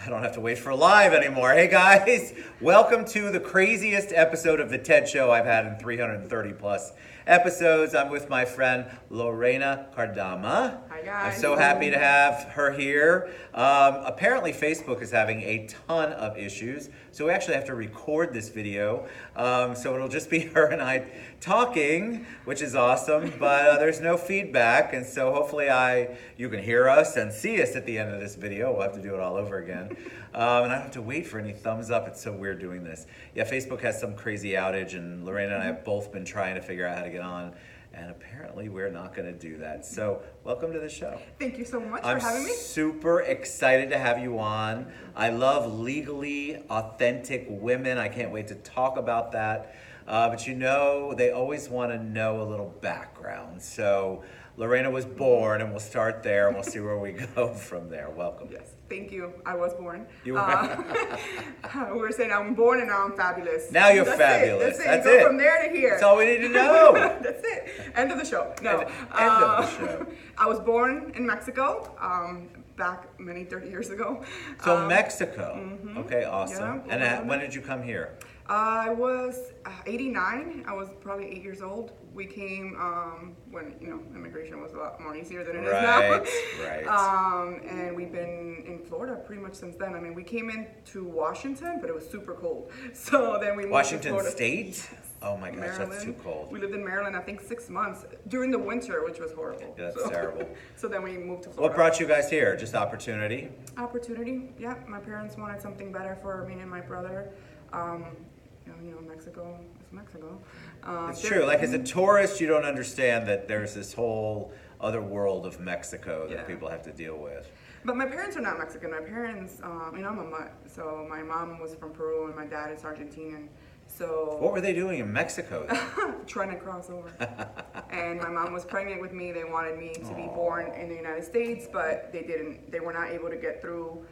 I don't have to wait for live anymore. Hey guys, welcome to the craziest episode of The TED Show I've had in 330 plus episodes. I'm with my friend Lorena Cardama. Hi guys. I'm so happy to have her here. Apparently Facebook is having a ton of issues, so we actually have to record this video. So it'll just be her and I talking, which is awesome, but there's no feedback, and so hopefully you can hear us and see us at the end of this video. We'll have to do it all over again. And I don't have to wait for any thumbs up. It's so weird doing this. Yeah, Facebook has some crazy outage, and Lorena and I have both been trying to figure out how to get on, and apparently we're not going to do that. So welcome to the show. Thank you so much for having me. I'm super excited to have you on. I love legally authentic women. I can't wait to talk about that. But you know, they always want to know a little background. So Lorena was born, and we'll start there, and we'll see where we go from there. Welcome. Yes, thank you. I was born. You were. We were saying I'm born and now I'm fabulous. Now you're That's fabulous. It. That's you go it. From there to here. That's all we need to know. That's it. End of the show. No. End of the show. I was born in Mexico. Back many 30 years ago. So Mexico. Mm-hmm. Okay, awesome. Yeah, And when did you come here? I was 89. I was probably 8 years old. We came when immigration was a lot more easier than it is now. Right. And we've been in Florida pretty much since then. I mean, we came into Washington, but it was super cold. So then we moved Washington to Florida. State? Yes. Oh my gosh, Maryland. that's too cold. We lived in Maryland, I think 6 months during the winter, which was horrible. Yeah, that's terrible. So then we moved to Florida. What brought you guys here? Just opportunity? Opportunity, yeah. My parents wanted something better for me and my brother. Mexico is Mexico. It's true. Like as a tourist, you don't understand that there's this whole other world of Mexico that people have to deal with. But my parents are not Mexican. My parents, I'm a mutt. So my mom was from Peru and my dad is Argentinian. So what were they doing in Mexico then? Trying to cross over. And my mom was pregnant with me. They wanted me to be born in the United States, but they didn't. They were not able to get through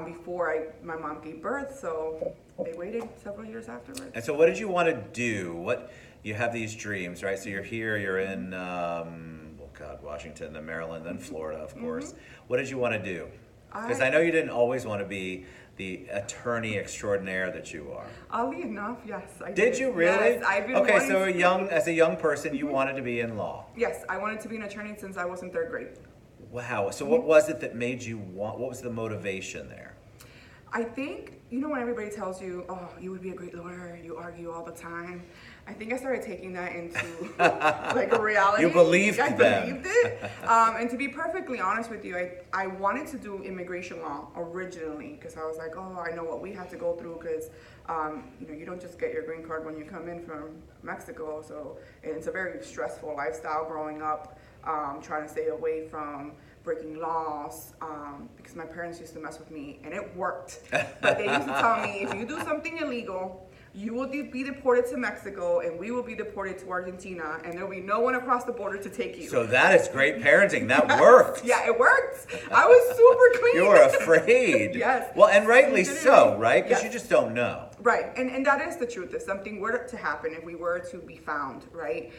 before my mom gave birth. So they waited several years afterwards. And so what did you want to do? You have these dreams, right? So you're here, you're in, Washington, then Maryland, then Florida, of course. What did you want to do? Because I know you didn't always want to be the attorney extraordinaire that you are. Oddly enough, yes, I did. Did you really? Yes, I've been okay, wanting so as a young person, you wanted to be in law. Yes, I wanted to be an attorney since I was in 3rd grade. Wow. So what was it that made you what was the motivation there? I think, when everybody tells you, oh, you would be a great lawyer, you argue all the time. I think I started taking that into like a reality. You believed I them. believed it. And to be perfectly honest with you, I wanted to do immigration law originally because I was like, oh, I know what we had to go through because, you don't just get your green card when you come in from Mexico. So it's a very stressful lifestyle growing up, trying to stay away from breaking laws because my parents used to mess with me and it worked. But they used to tell me, if you do something illegal, you will be deported to Mexico and we will be deported to Argentina and there'll be no one across the border to take you. So that is great parenting. That worked. Yeah, it worked. I was super clean. You were afraid. Yes. Well, and rightly so, right? Because you just don't know. Right, and that is the truth. If something were to happen, if we were to be found, right,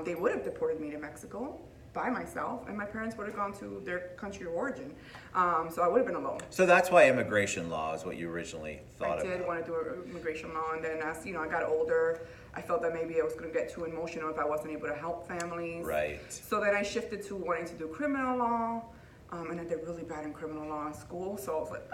they would have deported me to Mexico by myself, and my parents would have gone to their country of origin. So I would have been alone. So that's why immigration law is what you originally thought I did want to do immigration law, and then as I got older, I felt that maybe I was going to get too emotional if I wasn't able to help families. Right. So then I shifted to wanting to do criminal law. And I did really bad in criminal law in school, so I was like,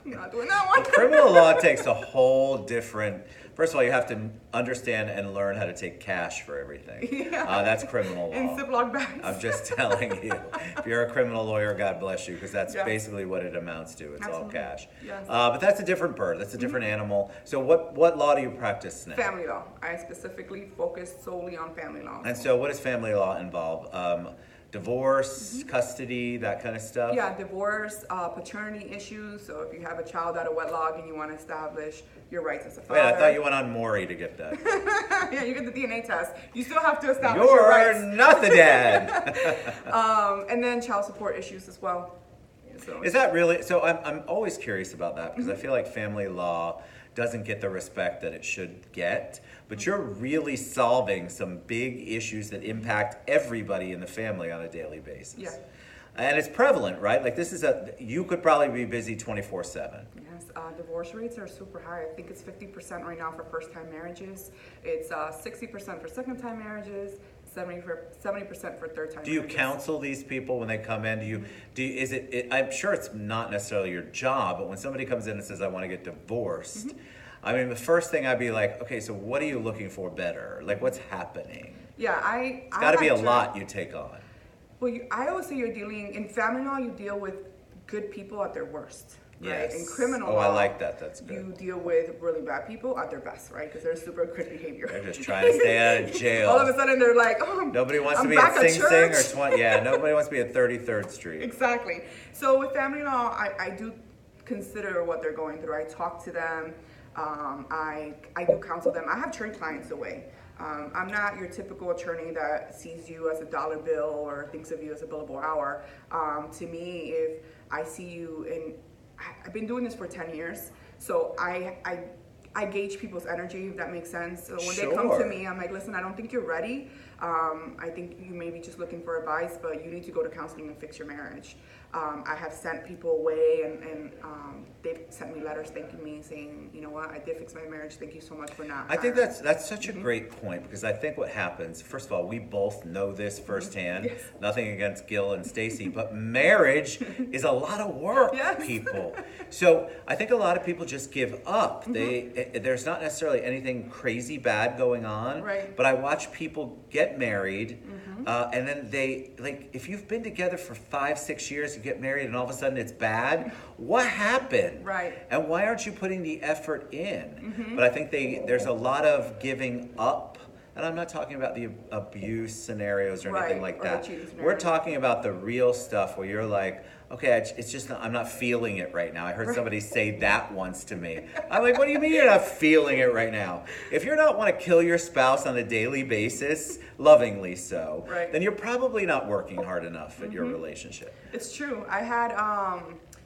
I'm not doing that one. Criminal law takes a whole different, first of all, you have to understand and learn how to take cash for everything. Yeah. That's criminal law. In Ziploc bags. I'm just telling you. If you're a criminal lawyer, God bless you, because that's basically what it amounts to. It's all cash. Yes. But that's a different bird. That's a different animal. So what law do you practice now? Family law. I specifically focused solely on family law. And so what does family law involve? Divorce, custody, that kind of stuff? Yeah, divorce, paternity issues. So if you have a child out of wedlock and you want to establish your rights as a father. Wait, I thought you went on Maury to get that. Yeah, you get the DNA test. You still have to establish your rights. You're not the dad. And then child support issues as well. So is that really? So I'm always curious about that because I feel like family law doesn't get the respect that it should get, but you're really solving some big issues that impact everybody in the family on a daily basis. Yeah. And it's prevalent, right? Like you could probably be busy 24/7. Yes, divorce rates are super high. I think it's 50% right now for first-time marriages. It's 60% for second-time marriages. 70% for third-time. Do you counsel these people when they come in? Is it? I'm sure it's not necessarily your job, but when somebody comes in and says, "I want to get divorced," I mean, the first thing I'd be like, "Okay, so what are you looking for better? Like, what's happening?" Yeah, it's got to be a lot you take on. Well, I always say you're dealing in family law. You deal with good people at their worst. Right? Yes. In criminal law, I like that. That's good. You deal with really bad people at their best, right? Because they're super good behavior. They're just trying to stay out of jail. All of a sudden, they're like, "Oh, nobody wants I'm to be back at Sing Sing church." or 20. Yeah, nobody wants to be at 33rd Street. Exactly. So with family law, I do consider what they're going through. I talk to them. I do counsel them. I have turned clients away. I'm not your typical attorney that sees you as a dollar bill or thinks of you as a billable hour. To me, if I see you and I've been doing this for 10 years, so I gauge people's energy, if that makes sense. So when they come to me, I'm like, listen, I don't think you're ready. I think you may be just looking for advice, but you need to go to counseling and fix your marriage. I have sent people away and they've sent me letters thanking me, saying, you know what, I did fix my marriage. Thank you so much for not. I think that's such a great point, because I think what happens, first of all, we both know this firsthand. Yes. Nothing against Gil and Stacy, but marriage is a lot of work, Yes. people. So I think a lot of people just give up. There's not necessarily anything crazy bad going on, Right. but I watch people get married, and then if you've been together for 5-6 years, you get married and all of a sudden it's bad, what happened? Right. And why aren't you putting the effort in? But I think there's a lot of giving up. And I'm not talking about the abuse scenarios or anything like or that. the cheating scenarios. We're talking about the real stuff where you're like, okay, it's just I'm not feeling it right now. I heard somebody say that once to me. I'm like, what do you mean you're not feeling it right now? If you're not want to kill your spouse on a daily basis, lovingly so, Right. then you're probably not working hard enough at your relationship. It's true. I had a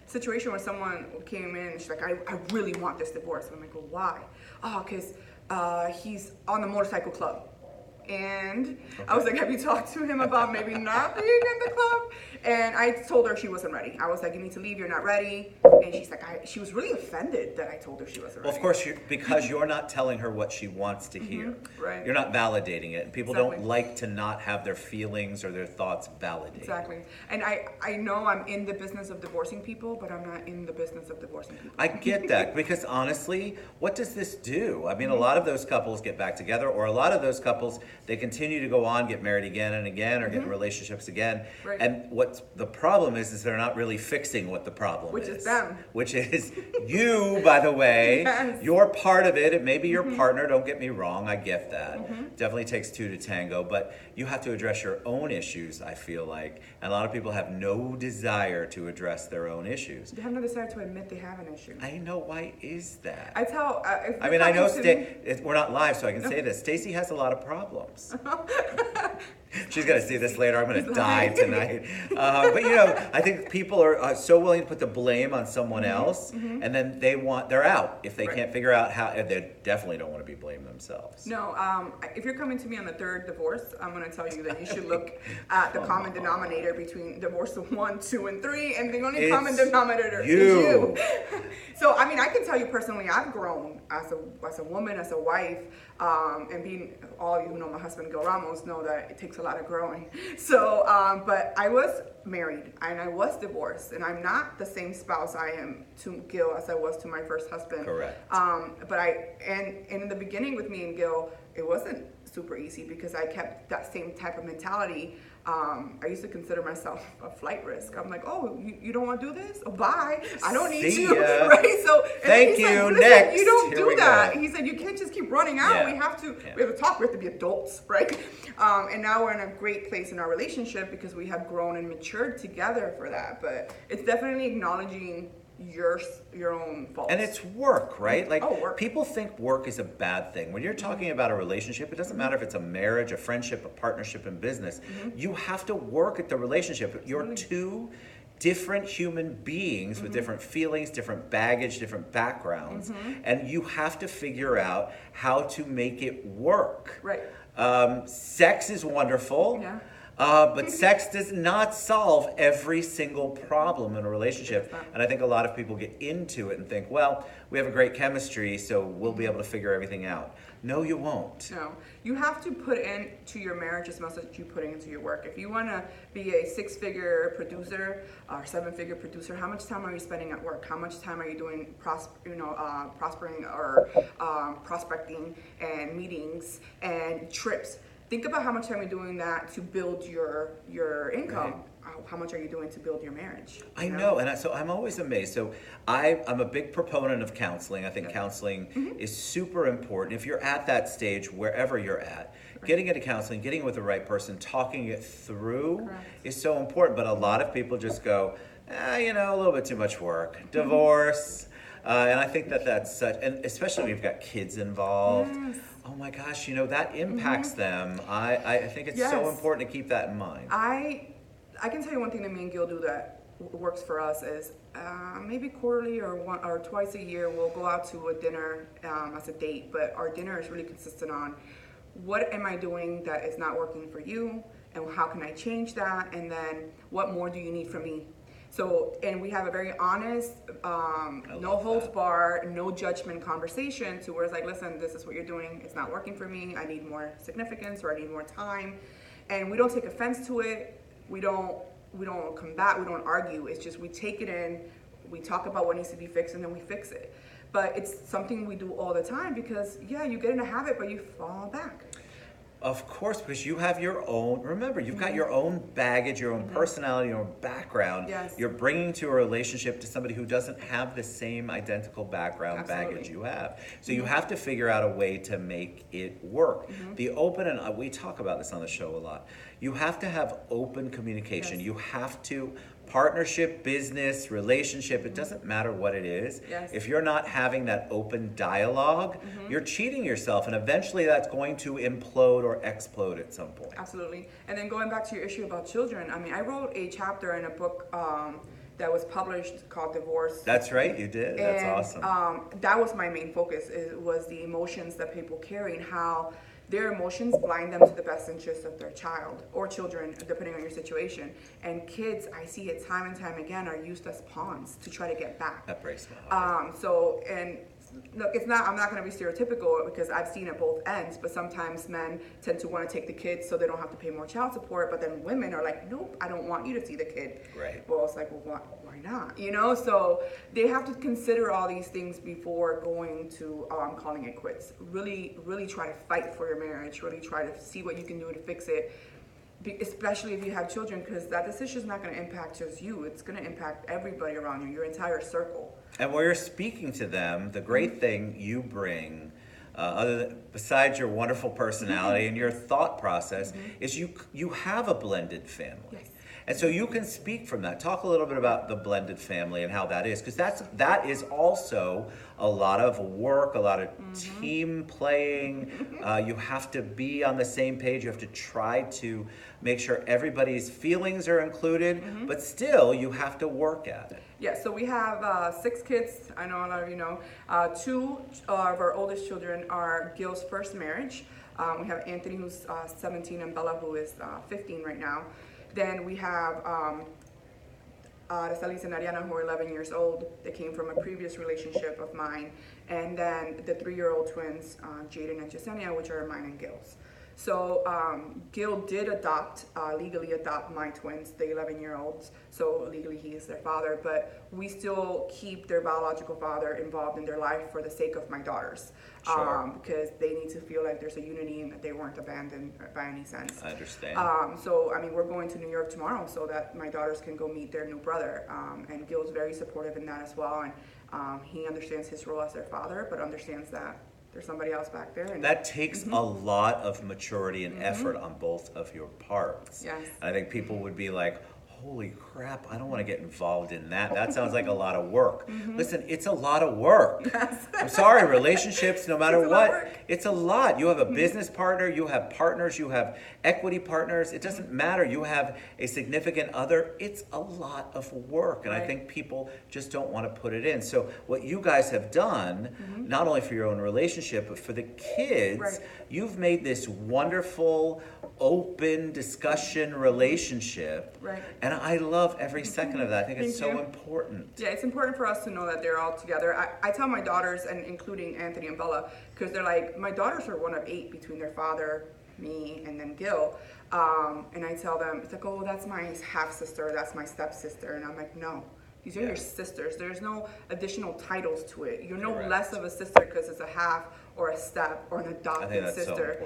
situation where someone came in and she's like, I really want this divorce. And I'm like, well, why? Oh, because he's on the motorcycle club. And I was like, have you talked to him about maybe not being in the club? And I told her she wasn't ready. I was like, you need to leave, you're not ready. And she's like, she was really offended that I told her she wasn't ready. Well, of course, because you're not telling her what she wants to hear. Right. You're not validating it. And people Exactly. don't like to not have their feelings or their thoughts validated. Exactly. And I know I'm in the business of divorcing people, but I'm not in the business of divorcing people. I get that, because honestly, what does this do? I mean, a lot of those couples get back together, or a lot of those couples, they continue to go on, get married again and again, or get in relationships again. Right. And what's the problem is they're not really fixing what the problem Which is. is them. Which is you, by the way. Yes. You're part of it. It may be your partner, don't get me wrong, I get that. Definitely takes two to tango, but you have to address your own issues, I feel like. And a lot of people have no desire to address their own issues. They have no desire to admit they have an issue. I know, why is that? I tell. I mean, I know we're not live, so I can say this. Stacy has a lot of problems. She's going to see this later. I'm going to die tonight. But you know, I think people are so willing to put the blame on someone else, and then they're out if they can't figure out how. They definitely don't want to be blamed themselves. No, if you're coming to me on the third divorce, I'm going to tell you that you should look at the common denominator between divorce 1, 2, and 3, and the only common denominator is you. So, I mean, I can tell you personally, I've grown as a woman, as a wife, and being, all of you who know my husband, Gil Ramos, know that it takes a lot of growing. So, but I was married and I was divorced, and I'm not the same spouse I am to Gil as I was to my first husband. Correct. But and in the beginning with me and Gil, it wasn't super easy because I kept that same type of mentality. I used to consider myself a flight risk. I'm like, oh, you don't want to do this? Oh, bye. I don't need See you. ya. Right? So Thank he's you. Like, Next. you don't Here we do that. go. He said, you can't just keep running out. Yeah. We have to Yeah. talk. We have to be adults, right? And now we're in a great place in our relationship because we have grown and matured together for that. But it's definitely acknowledging your own faults. And it's work, right? Like, work. people think work is a bad thing. When you're talking about a relationship, it doesn't matter if it's a marriage, a friendship, a partnership in business. You have to work at the relationship. You're two different human beings with different feelings, different baggage, different backgrounds. And you have to figure out how to make it work. Right. Sex is wonderful. Yeah. But sex does not solve every single problem in a relationship. And I think a lot of people get into it and think, well, we have a great chemistry, so we'll be able to figure everything out. No, you won't. No, you have to put into your marriage as much as you put into your work. If you want to be a 6-figure producer or 7-figure producer, how much time are you spending at work? How much time are you doing prospering or prospecting and meetings and trips? Think about how much time you're doing that to build your income. Right. How much are you doing to build your marriage? I know, and so I'm always amazed. So I'm a big proponent of counseling. I think counseling is super important. If you're at that stage, wherever you're at, getting into counseling, getting with the right person, talking it through is so important. But a lot of people just go, a little bit too much work, divorce. And I think that's such, and especially when you've got kids involved. Yes. Oh my gosh, that impacts them. I think it's so important to keep that in mind. I can tell you one thing that me and Gil do that works for us is maybe quarterly or twice a year we'll go out to a dinner as a date, but our dinner is really consistent on what am I doing that is not working for you, and how can I change that, and then what more do you need from me? So, and we have a very honest, no holds bar, no judgment conversation to where it's like, listen, this is what you're doing. It's not working for me. I need more significance, or I need more time. And we don't take offense to it. We don't combat. We don't argue. It's just we take it in. We talk about what needs to be fixed, and then we fix it. But it's something we do all the time because, you get in a habit, but you fall back. Of course, because you have your own, remember, you've got your own baggage, your own personality, your own background. Yes. You're bringing to a relationship to somebody who doesn't have the same identical background, baggage you have. So you have to figure out a way to make it work. The open, and we talk about this on the show a lot, you have to have open communication. You have to, partnership, business, relationship, it doesn't matter what it is. If you're not having that open dialogue, you're cheating yourself, and eventually that's going to implode or explode at some point. Absolutely. And then going back to your issue about children, I wrote a chapter in a book that was published called Divorce. That's right, you did. That's awesome. That was my main focus, was the emotions that people carry and how their emotions blind them to the best interest of their child or children, depending on your situation. And kids, I see it time and time again, are used as pawns to try to get back. That breaks my heart. And look, I'm not going to be stereotypical because I've seen it both ends, but sometimes men tend to want to take the kids so they don't have to pay more child support, but then women are like, nope, I don't want you to see the kid. Right. Well, it's like, well, why not? So they have to consider all these things before going to calling it quits. Really, really try to fight for your marriage. Really try to see what you can do to fix it. Especially if you have children, because that decision is not going to impact just you. It's going to impact everybody around you, your entire circle. And while you're speaking to them, the great thing you bring, besides your wonderful personality and your thought process, is you have a blended family. Yes. And so you can speak from that. Talk a little bit about the blended family and how that is, because that is also a lot of work, a lot of team playing. You have to be on the same page. You have to try to make sure everybody's feelings are included, but still you have to work at it. Yeah, so we have 6 kids. I know a lot of you know. 2 of our oldest children are Gil's first marriage. We have Anthony, who's 17, and Bella, who is 15 right now. Then we have Araceli and Ariana, who are 11 years old. They came from a previous relationship of mine. And then the 3-year-old twins, Jaden and Jasenia, which are mine and Gil's. So Gil did legally adopt my twins, the 11-year-olds. So legally he is their father, but we still keep their biological father involved in their life for the sake of my daughters. Sure. Because they need to feel like there's a unity and that they weren't abandoned by any sense. I understand. So, we're going to New York tomorrow so that my daughters can go meet their new brother. And Gil's very supportive in that as well. And he understands his role as their father, but understands that there's somebody else back there. And that takes a lot of maturity and effort on both of your parts. Yes. And I think people would be like, holy crap, I don't want to get involved in that. That sounds like a lot of work. Listen, it's a lot of work. I'm sorry, relationships, no matter what, it's a lot. You have a business partner, you have partners, you have equity partners. It doesn't matter. You have a significant other. It's a lot of work. And I think people just don't want to put it in. So what you guys have done, not only for your own relationship, but for the kids, you've made this wonderful, open discussion relationship. And I love every second of that. I think it's so important. Yeah, it's important for us to know that they're all together. I tell my daughters, and including Anthony and Bella, because they're like, my daughters are one of 8 between their father, me, and then Gil. And I tell them, it's like, oh, that's my half sister, that's my stepsister. And I'm like, no. These are your sisters. There's no additional titles to it. You're no less of a sister because it's a half or a step or an adopted sister.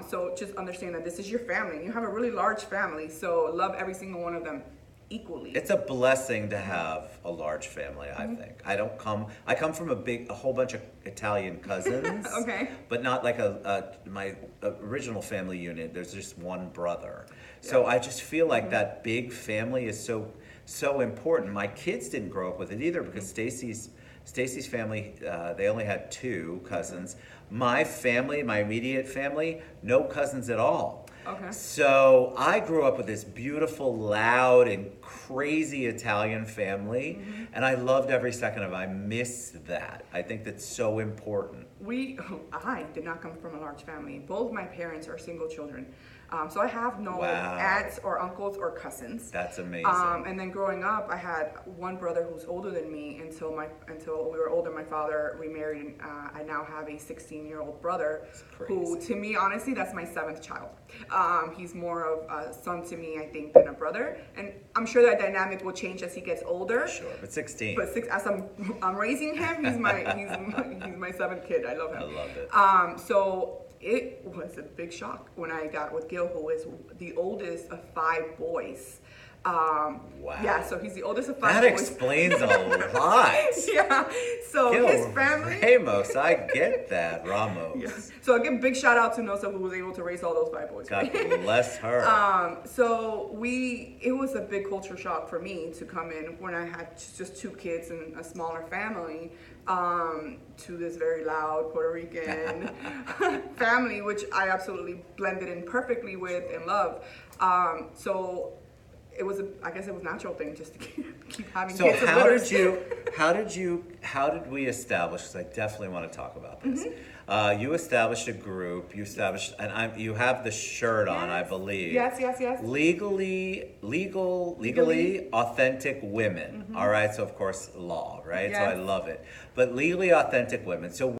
So just understand that this is your family. You have a really large family, so love every single one of them equally. It's a blessing to have a large family, I think. I come from a whole bunch of Italian cousins. But not like my original family unit. There's just one brother. So I just feel like that big family is so important. My kids didn't grow up with it either because Stacy's family, they only had 2 cousins. My family, my immediate family, no cousins at all. So I grew up with this beautiful, loud, and crazy Italian family, and I loved every second of it. I miss that. I think that's so important. I did not come from a large family. Both my parents are single children. So I have no aunts or uncles or cousins. That's amazing. And then growing up, I had one brother who's older than me until we were older. My father remarried, and I now have a 16-year-old brother who, to me, honestly, that's my 7th child. He's more of a son to me, I think, than a brother. And I'm sure that dynamic will change as he gets older. Sure, but 16. But as I'm raising him, he's my 7th kid. I love him. I love it. So it was a big shock when I got with Gil, who is the oldest of 5 boys. Wow. Yeah, so he's the oldest of 5 that boys. That explains a lot. Yeah. So Gil his family. Ramos, I get that. Ramos. Yeah. So I give a big shout out to Nosa, who was able to raise all those 5 boys. God bless her. So it was a big culture shock for me to come in when I had just 2 kids and a smaller family, to this very loud Puerto Rican family, which I absolutely blended in perfectly with and love. So it was I guess it was a natural thing just to keep having kids. So how did we establish, because I definitely want to talk about this. You established a group, and you have the shirt on, I believe. Yes. Legally authentic women. All right, so of course law, right? So I love it. But legally authentic women. So